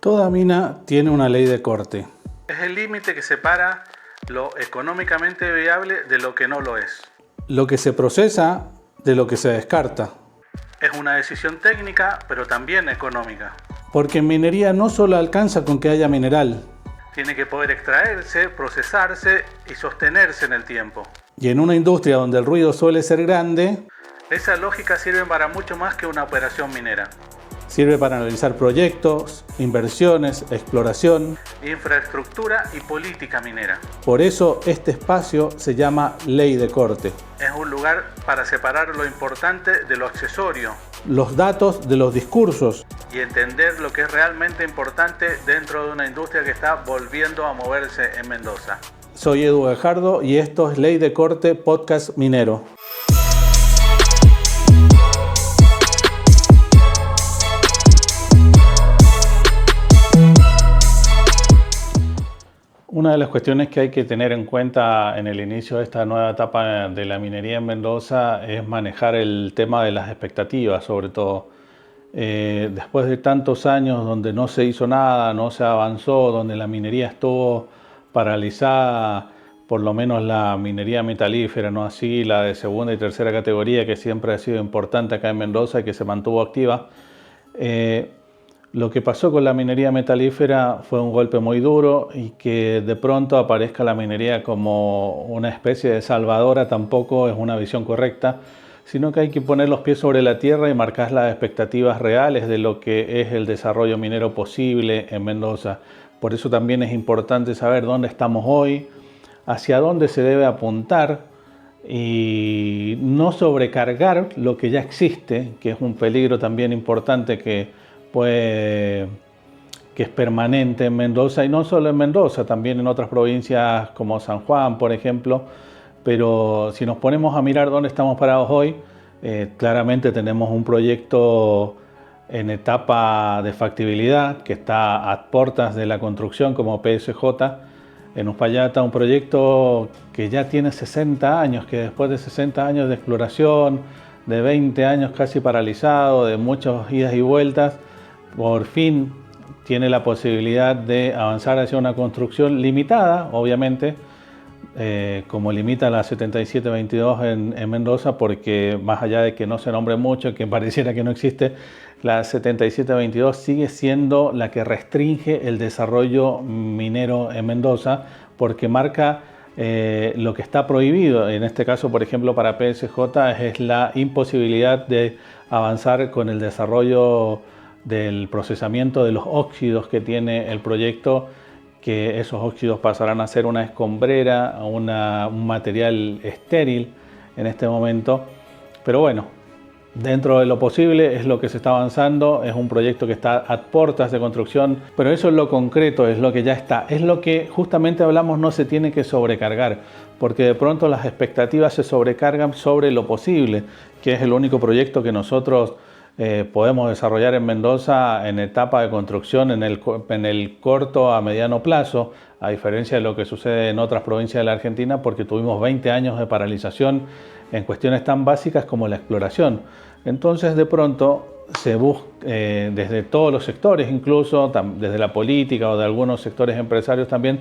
Toda mina tiene una ley de corte. Es el límite que separa lo económicamente viable de lo que no lo es. Lo que se procesa de lo que se descarta. Es una decisión técnica, pero también económica. Porque en minería no solo alcanza con que haya mineral. Tiene que poder extraerse, procesarse y sostenerse en el tiempo. Y en una industria donde el ruido suele ser grande, esa lógica sirve para mucho más que una operación minera. Sirve para analizar proyectos, inversiones, exploración, infraestructura y política minera. Por eso este espacio se llama Ley de Corte. Es un lugar para separar lo importante de lo accesorio. Los datos de los discursos. Y entender lo que es realmente importante dentro de una industria que está volviendo a moverse en Mendoza. Soy Edu Gajardo y esto es Ley de Corte Podcast Minero. Una de las cuestiones que hay que tener en cuenta en el inicio de esta nueva etapa de la minería en Mendoza es manejar el tema de las expectativas, sobre todo. Después de tantos años donde no se hizo nada, no se avanzó, donde la minería estuvo paralizada, por lo menos la minería metalífera, no así la de segunda y tercera categoría, que siempre ha sido importante acá en Mendoza y que se mantuvo activa. Lo que pasó con la minería metalífera fue un golpe muy duro, y que de pronto aparezca la minería como una especie de salvadora tampoco es una visión correcta, sino que hay que poner los pies sobre la tierra y marcar las expectativas reales de lo que es el desarrollo minero posible en Mendoza. Por eso también es importante saber dónde estamos hoy, hacia dónde se debe apuntar y no sobrecargar lo que ya existe, que es un peligro también importante que es permanente en Mendoza, y no solo en Mendoza, también en otras provincias como San Juan, por ejemplo. Pero si nos ponemos a mirar dónde estamos parados hoy, claramente tenemos un proyecto en etapa de factibilidad que está a puertas de la construcción como PSJ en Uspallata, un proyecto que ya tiene 60 años, que después de 60 años de exploración, de 20 años casi paralizado, de muchas idas y vueltas, por fin tiene la posibilidad de avanzar hacia una construcción limitada, obviamente, como limita la 7722 en Mendoza, porque más allá de que no se nombre mucho, que pareciera que no existe, la 7722 sigue siendo la que restringe el desarrollo minero en Mendoza, porque marca lo que está prohibido. En este caso, por ejemplo, para PSJ es la imposibilidad de avanzar con el desarrollo del procesamiento de los óxidos que tiene el proyecto, que esos óxidos pasarán a ser una escombrera, un material estéril en este momento. Pero bueno, dentro de lo posible es lo que se está avanzando, es un proyecto que está a puertas de construcción, pero eso es lo concreto, es lo que ya está, es lo que justamente hablamos, no se tiene que sobrecargar, porque de pronto las expectativas se sobrecargan sobre lo posible, que es el único proyecto que nosotros podemos desarrollar en Mendoza en etapa de construcción en el corto a mediano plazo, a diferencia de lo que sucede en otras provincias de la Argentina, porque tuvimos 20 años de paralización en cuestiones tan básicas como la exploración. Entonces de pronto se busca desde todos los sectores, incluso desde la política o de algunos sectores empresarios también,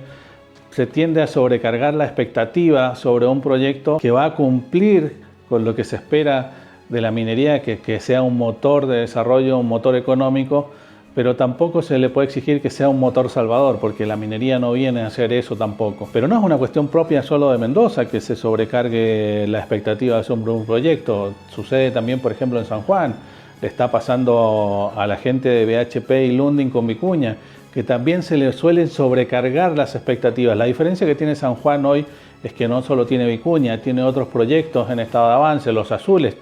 se tiende a sobrecargar la expectativa sobre un proyecto que va a cumplir con lo que se espera de la minería, que sea un motor de desarrollo, un motor económico, pero tampoco se le puede exigir que sea un motor salvador, porque la minería no viene a hacer eso tampoco. Pero no es una cuestión propia solo de Mendoza que se sobrecargue la expectativa sobre un proyecto. Sucede también, por ejemplo, en San Juan. Le está pasando a la gente de BHP y Lundin con Vicuña, que también se le suelen sobrecargar las expectativas. La diferencia que tiene San Juan hoy es que no solo tiene Vicuña, tiene otros proyectos en estado de avance, los azules,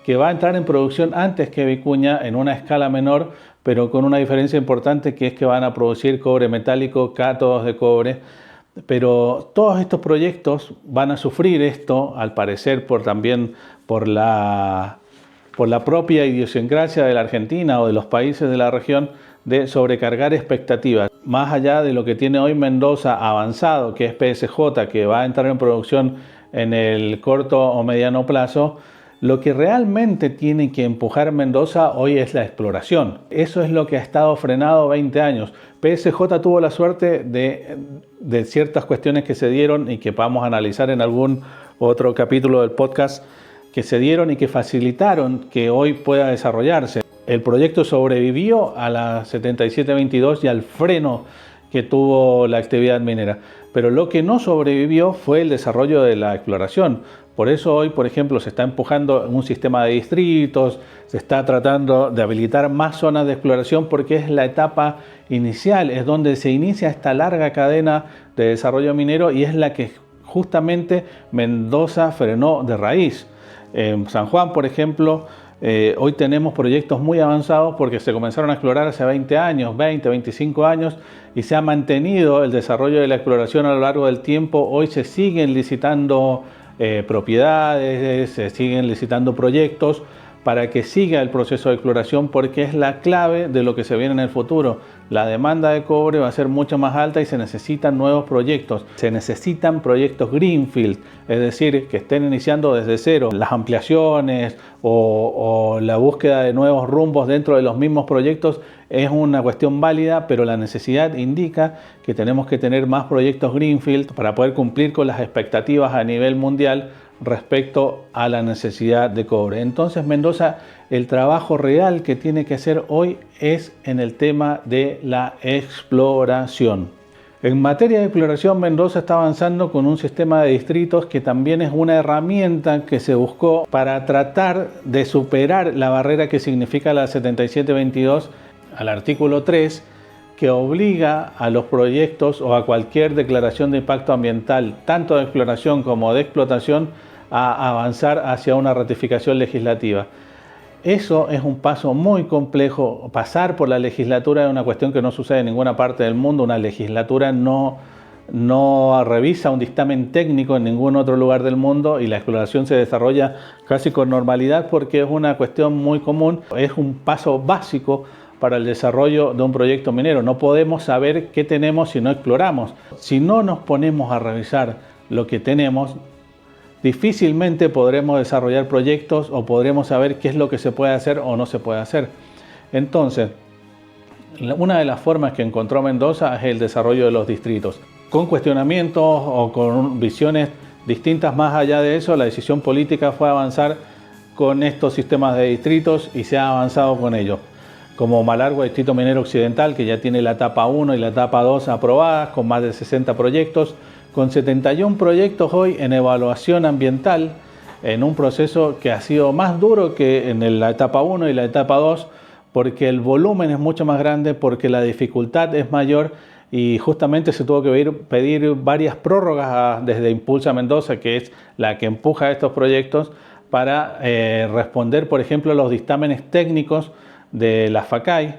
que va a entrar en producción antes que Vicuña en una escala menor, pero con una diferencia importante, que es que van a producir cobre metálico, cátodos de cobre. Pero todos estos proyectos van a sufrir esto, al parecer, también por la propia idiosincrasia de la Argentina o de los países de la región, de sobrecargar expectativas. Más allá de lo que tiene hoy Mendoza avanzado, que es PSJ, que va a entrar en producción en el corto o mediano plazo, Lo que realmente tiene que empujar Mendoza hoy es la exploración. Eso es lo que ha estado frenado 20 años. PSJ tuvo la suerte de ciertas cuestiones que se dieron y que vamos a analizar en algún otro capítulo del podcast, que se dieron y que facilitaron que hoy pueda desarrollarse. El proyecto sobrevivió a la 7722 y al freno que tuvo la actividad minera. Pero lo que no sobrevivió fue el desarrollo de la exploración. Por eso hoy, por ejemplo, se está empujando un sistema de distritos, se está tratando de habilitar más zonas de exploración porque es la etapa inicial, es donde se inicia esta larga cadena de desarrollo minero y es la que justamente Mendoza frenó de raíz. En San Juan, por ejemplo, hoy tenemos proyectos muy avanzados porque se comenzaron a explorar hace 20 años, 20, 25 años y se ha mantenido el desarrollo de la exploración a lo largo del tiempo. Hoy se siguen licitando propiedades, se siguen licitando proyectos para que siga el proceso de exploración porque es la clave de lo que se viene en el futuro. La demanda de cobre va a ser mucho más alta y se necesitan nuevos proyectos. Se necesitan proyectos greenfield, es decir, que estén iniciando desde cero. Las ampliaciones o la búsqueda de nuevos rumbos dentro de los mismos proyectos es una cuestión válida, pero la necesidad indica que tenemos que tener más proyectos greenfield para poder cumplir con las expectativas a nivel mundial respecto a la necesidad de cobre. Entonces Mendoza, el trabajo real que tiene que hacer hoy es en el tema de la exploración. En materia de exploración, Mendoza está avanzando con un sistema de distritos que también es una herramienta que se buscó para tratar de superar la barrera que significa la 7722 al artículo 3, que obliga a los proyectos o a cualquier declaración de impacto ambiental, tanto de exploración como de explotación, a avanzar hacia una ratificación legislativa. Eso es un paso muy complejo. Pasar por la legislatura es una cuestión que no sucede en ninguna parte del mundo. Una legislatura no revisa un dictamen técnico en ningún otro lugar del mundo y la exploración se desarrolla casi con normalidad porque es una cuestión muy común. Es un paso básico para el desarrollo de un proyecto minero. No podemos saber qué tenemos si no exploramos. Si no nos ponemos a revisar lo que tenemos, difícilmente podremos desarrollar proyectos o podremos saber qué es lo que se puede hacer o no se puede hacer. Entonces, una de las formas que encontró Mendoza es el desarrollo de los distritos. Con cuestionamientos o con visiones distintas más allá de eso, la decisión política fue avanzar con estos sistemas de distritos y se ha avanzado con ellos. Como Malargüe Distrito Minero Occidental, que ya tiene la etapa 1 y la etapa 2 aprobadas, con más de 60 proyectos, con 71 proyectos hoy en evaluación ambiental, en un proceso que ha sido más duro que en la etapa 1 y la etapa 2, porque el volumen es mucho más grande, porque la dificultad es mayor y justamente se tuvo que pedir varias prórrogas desde Impulsa Mendoza, que es la que empuja estos proyectos, para responder, por ejemplo, a los dictámenes técnicos de la FACAI,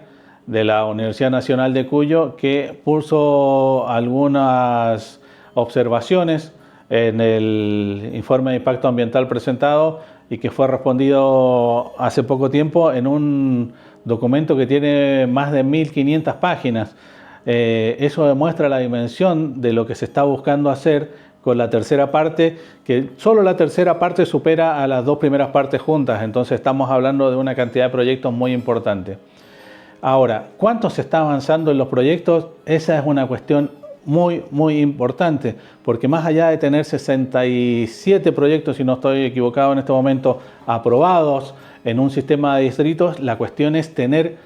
de la Universidad Nacional de Cuyo, que puso algunas observaciones en el informe de impacto ambiental presentado y que fue respondido hace poco tiempo en un documento que tiene más de 1500 páginas. Eso demuestra la dimensión de lo que se está buscando hacer con la tercera parte, que solo la tercera parte supera a las dos primeras partes juntas, entonces estamos hablando de una cantidad de proyectos muy importante. Ahora, ¿cuánto se está avanzando en los proyectos? Esa es una cuestión muy importante, porque más allá de tener 67 proyectos, si no estoy equivocado en este momento, aprobados en un sistema de distritos, la cuestión es tener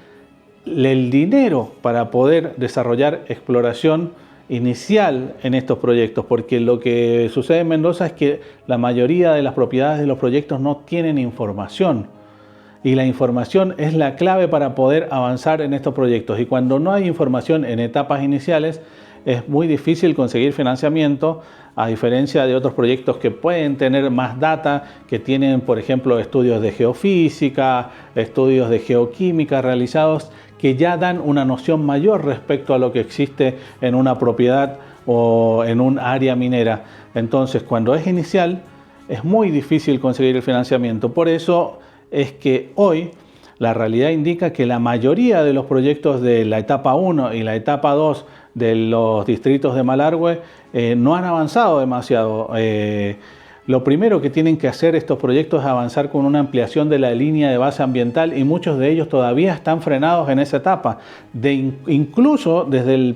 el dinero para poder desarrollar exploración inicial en estos proyectos, porque lo que sucede en Mendoza es que la mayoría de las propiedades de los proyectos no tienen información. Y la información es la clave para poder avanzar en estos proyectos. Y cuando no hay información en etapas iniciales, es muy difícil conseguir financiamiento, a diferencia de otros proyectos que pueden tener más data, que tienen, por ejemplo, estudios de geofísica, estudios de geoquímica realizados, que ya dan una noción mayor respecto a lo que existe en una propiedad o en un área minera. Entonces, cuando es inicial, es muy difícil conseguir el financiamiento. Por eso es que hoy la realidad indica que la mayoría de los proyectos de la etapa 1 y la etapa 2 de los distritos de Malargüe no han avanzado demasiado. Lo primero que tienen que hacer estos proyectos es avanzar con una ampliación de la línea de base ambiental y muchos de ellos todavía están frenados en esa etapa. Incluso desde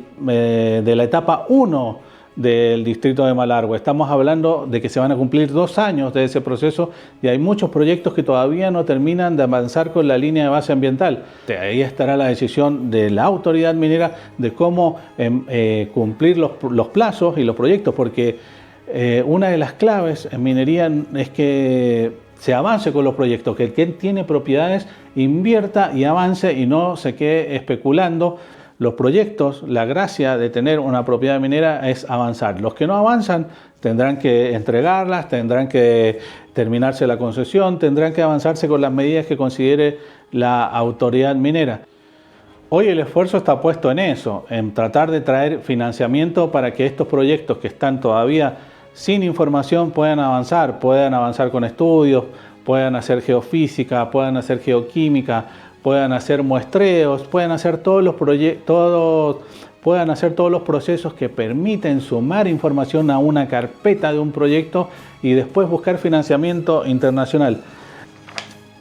de la etapa 1 del distrito de Malargüe. Estamos hablando de que se van a cumplir 2 años de ese proceso y hay muchos proyectos que todavía no terminan de avanzar con la línea de base ambiental. Ahí estará la decisión de la autoridad minera de cómo cumplir los plazos y los proyectos, porque una de las claves en minería es que se avance con los proyectos, que quien tiene propiedades invierta y avance y no se quede especulando. Los proyectos, la gracia de tener una propiedad minera es avanzar. Los que no avanzan tendrán que entregarlas, tendrán que terminarse la concesión, tendrán que avanzarse con las medidas que considere la autoridad minera. Hoy el esfuerzo está puesto en eso, en tratar de traer financiamiento para que estos proyectos que están todavía sin información puedan avanzar con estudios, puedan hacer geofísica, puedan hacer geoquímica, puedan hacer muestreos, puedan hacer todos los procesos que permiten sumar información a una carpeta de un proyecto y después buscar financiamiento internacional.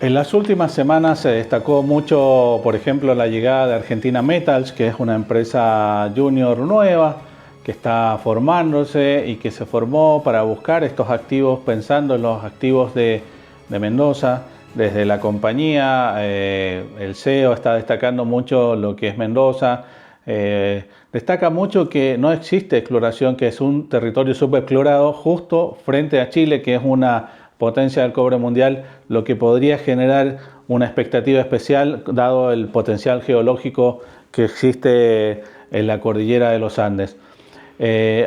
En las últimas semanas se destacó mucho, por ejemplo, la llegada de Argentina Metals, que es una empresa junior nueva que está formándose y que se formó para buscar estos activos, pensando en los activos de Mendoza. Desde la compañía, el CEO está destacando mucho lo que es Mendoza. Destaca mucho que no existe exploración, que es un territorio subexplorado justo frente a Chile, que es una potencia del cobre mundial, lo que podría generar una expectativa especial dado el potencial geológico que existe en la cordillera de los Andes.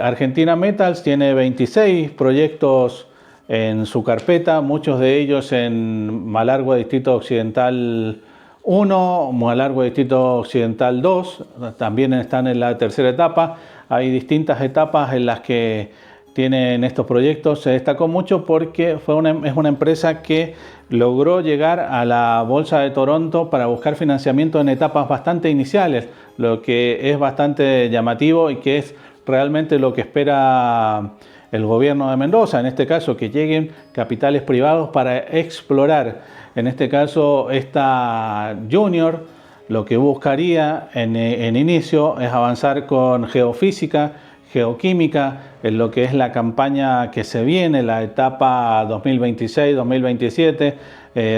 Argentina Metals tiene 26 proyectos en su carpeta, muchos de ellos en Malargüe Distrito Occidental 1, Malargüe Distrito Occidental 2, también están en la tercera etapa. Hay distintas etapas en las que tienen estos proyectos. Se destacó mucho porque es una empresa que logró llegar a la Bolsa de Toronto para buscar financiamiento en etapas bastante iniciales, lo que es bastante llamativo y que es realmente lo que espera el gobierno de Mendoza, en este caso, que lleguen capitales privados para explorar. En este caso, esta Junior lo que buscaría en inicio es avanzar con geofísica, geoquímica, en lo que es la campaña que se viene, la etapa 2026-2027.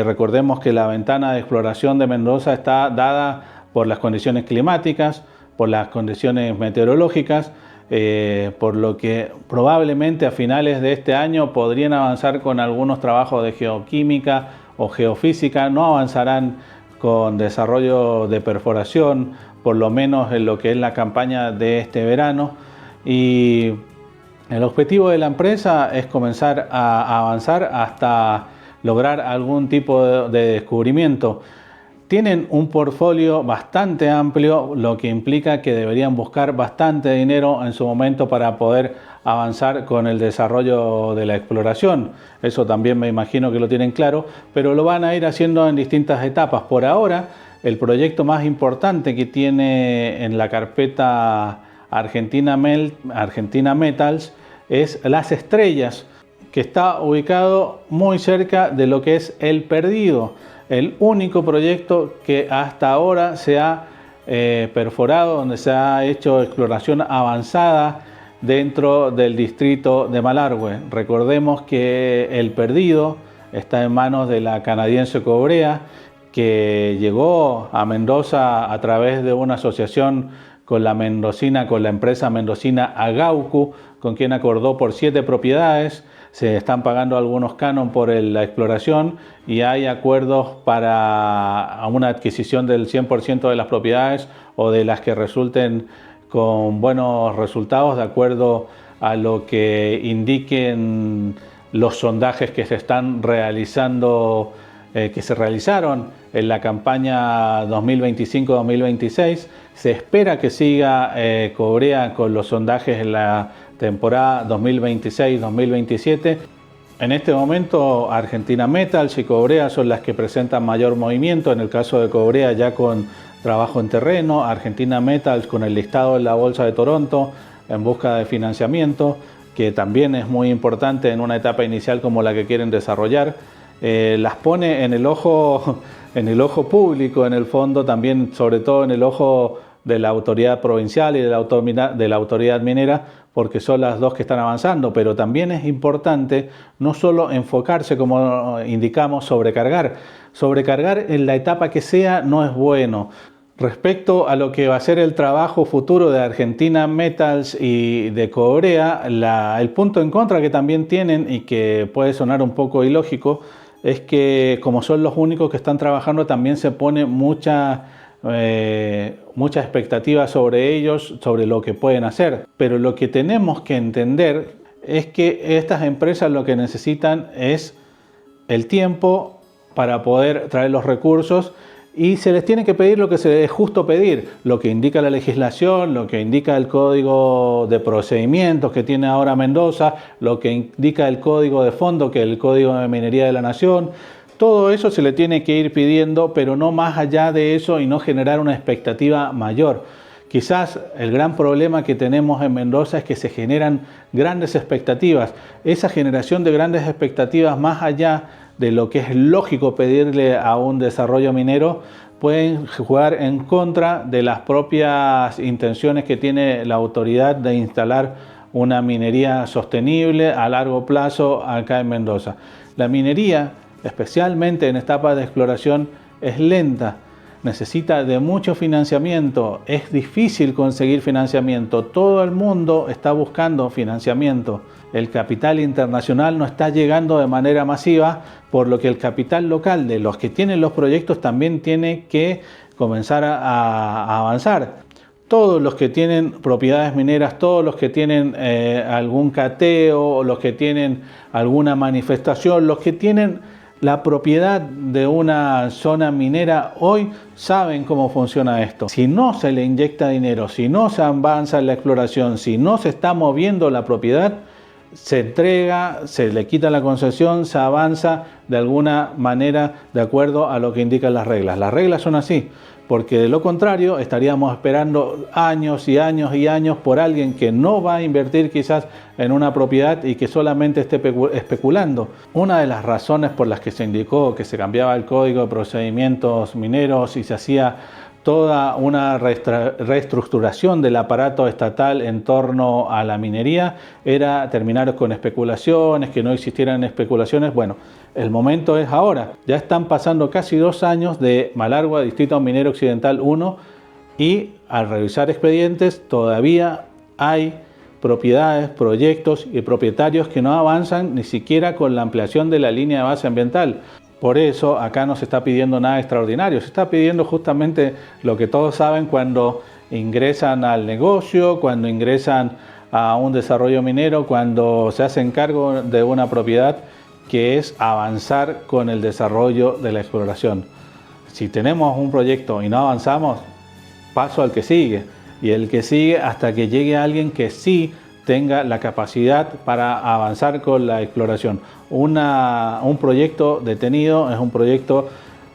Recordemos que la ventana de exploración de Mendoza está dada por las condiciones climáticas, por las condiciones meteorológicas, por lo que probablemente a finales de este año podrían avanzar con algunos trabajos de geoquímica o geofísica, no avanzarán con desarrollo de perforación, por lo menos en lo que es la campaña de este verano. Y el objetivo de la empresa es comenzar a avanzar hasta lograr algún tipo de descubrimiento. Tienen un portfolio bastante amplio, lo que implica que deberían buscar bastante dinero en su momento para poder avanzar con el desarrollo de la exploración. Eso también me imagino que lo tienen claro, pero lo van a ir haciendo en distintas etapas. Por ahora, el proyecto más importante que tiene en la carpeta Argentina Metals es Las Estrellas, que está ubicado muy cerca de lo que es El Perdido, el único proyecto que hasta ahora se ha perforado, donde se ha hecho exploración avanzada dentro del distrito de Malargüe. Recordemos que El Perdido está en manos de la canadiense Cobrea, que llegó a Mendoza a través de una asociación con la empresa mendocina Agaucu, con quien acordó por 7 propiedades. Se están pagando algunos canon por la exploración y hay acuerdos para una adquisición del 100% de las propiedades o de las que resulten con buenos resultados, de acuerdo a lo que indiquen los sondajes que se están realizando, que se realizaron en la campaña 2025-2026. Se espera que siga Cobrea con los sondajes en la temporada 2026-2027. En este momento Argentina Metals y Cobrea son las que presentan mayor movimiento. En el caso de Cobrea ya con trabajo en terreno, Argentina Metals con el listado en la Bolsa de Toronto en busca de financiamiento. que también es muy importante en una etapa inicial como la que quieren desarrollar. Las pone en el ojo público, en el fondo, también sobre todo en el ojo de la autoridad provincial y de la autoridad minera, porque son las dos que están avanzando, pero también es importante no solo enfocarse, como indicamos, sobrecargar en la etapa que sea no es bueno. Respecto a lo que va a ser el trabajo futuro de Argentina Metals y de Corea, el punto en contra que también tienen, y que puede sonar un poco ilógico, es que como son los únicos que están trabajando, también se pone mucha expectativa sobre ellos, sobre lo que pueden hacer. Pero lo que tenemos que entender es que estas empresas lo que necesitan es el tiempo para poder traer los recursos, y se les tiene que pedir lo que es justo pedir, lo que indica la legislación, lo que indica el código de procedimientos que tiene ahora Mendoza, lo que indica el código de fondo, que es el Código de Minería de la Nación. Todo eso se le tiene que ir pidiendo, pero no más allá de eso, y no generar una expectativa mayor. Quizás el gran problema que tenemos en Mendoza es que se generan grandes expectativas. Esa generación de grandes expectativas, más allá de lo que es lógico pedirle a un desarrollo minero, pueden jugar en contra de las propias intenciones que tiene la autoridad de instalar una minería sostenible a largo plazo acá en Mendoza. La minería, especialmente en etapa de exploración, es lenta, necesita de mucho financiamiento, es difícil conseguir financiamiento, todo el mundo está buscando financiamiento. El capital internacional no está llegando de manera masiva, por lo que el capital local de los que tienen los proyectos también tiene que comenzar a avanzar. Todos los que tienen propiedades mineras, todos los que tienen algún cateo, los que tienen alguna manifestación, los que tienen la propiedad de una zona minera hoy saben cómo funciona esto. Si no se le inyecta dinero, si no se avanza en la exploración, si no se está moviendo la propiedad, se entrega, se le quita la concesión, se avanza de alguna manera de acuerdo a lo que indican las reglas. Las reglas son así, porque de lo contrario estaríamos esperando años y años y años por alguien que no va a invertir quizás en una propiedad y que solamente esté especulando. Una de las razones por las que se indicó que se cambiaba el código de procedimientos mineros y se hacía toda una reestructuración del aparato estatal en torno a la minería era terminar con especulaciones, que no existieran especulaciones. Bueno, el momento es ahora. Ya están pasando casi 2 años de Malargüe, Distrito Minero Occidental 1, y al revisar expedientes todavía hay propiedades, proyectos y propietarios que no avanzan ni siquiera con la ampliación de la línea de base ambiental. Por eso acá no se está pidiendo nada extraordinario, se está pidiendo justamente lo que todos saben cuando ingresan al negocio, cuando ingresan a un desarrollo minero, cuando se hacen cargo de una propiedad, que es avanzar con el desarrollo de la exploración. Si tenemos un proyecto y no avanzamos, paso al que sigue, y el que sigue hasta que llegue alguien que sí tenga la capacidad para avanzar con la exploración. Un proyecto detenido es un proyecto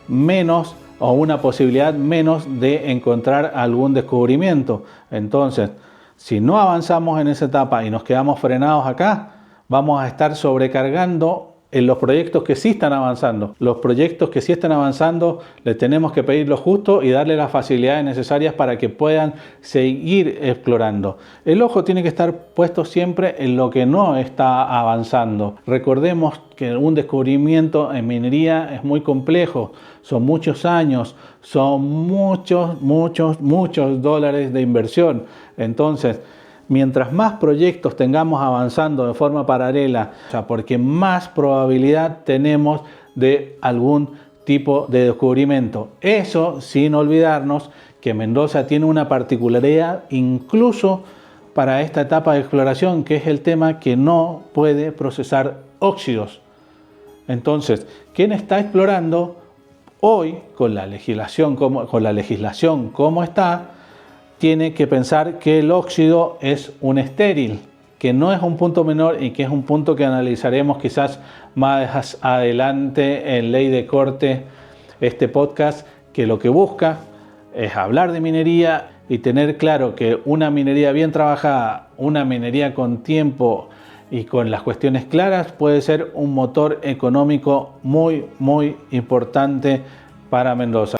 menos, o una posibilidad menos de encontrar algún descubrimiento. Entonces, si no avanzamos en esa etapa y nos quedamos frenados acá, vamos a estar sobrecargando en los proyectos que sí están avanzando. Los proyectos que sí están avanzando les tenemos que pedir lo justo y darle las facilidades necesarias para que puedan seguir explorando. El ojo tiene que estar puesto siempre en lo que no está avanzando. Recordemos que un descubrimiento en minería es muy complejo, son muchos años, son muchos dólares de inversión. Entonces, mientras más proyectos tengamos avanzando de forma paralela, porque más probabilidad tenemos de algún tipo de descubrimiento. Eso sin olvidarnos que Mendoza tiene una particularidad incluso para esta etapa de exploración, que es el tema que no puede procesar óxidos. Entonces, ¿quién está explorando hoy con la legislación como está? Tiene que pensar que el óxido es un estéril, que no es un punto menor y que es un punto que analizaremos quizás más adelante en Ley de Corte, este podcast, que lo que busca es hablar de minería y tener claro que una minería bien trabajada, una minería con tiempo y con las cuestiones claras puede ser un motor económico muy importante para Mendoza.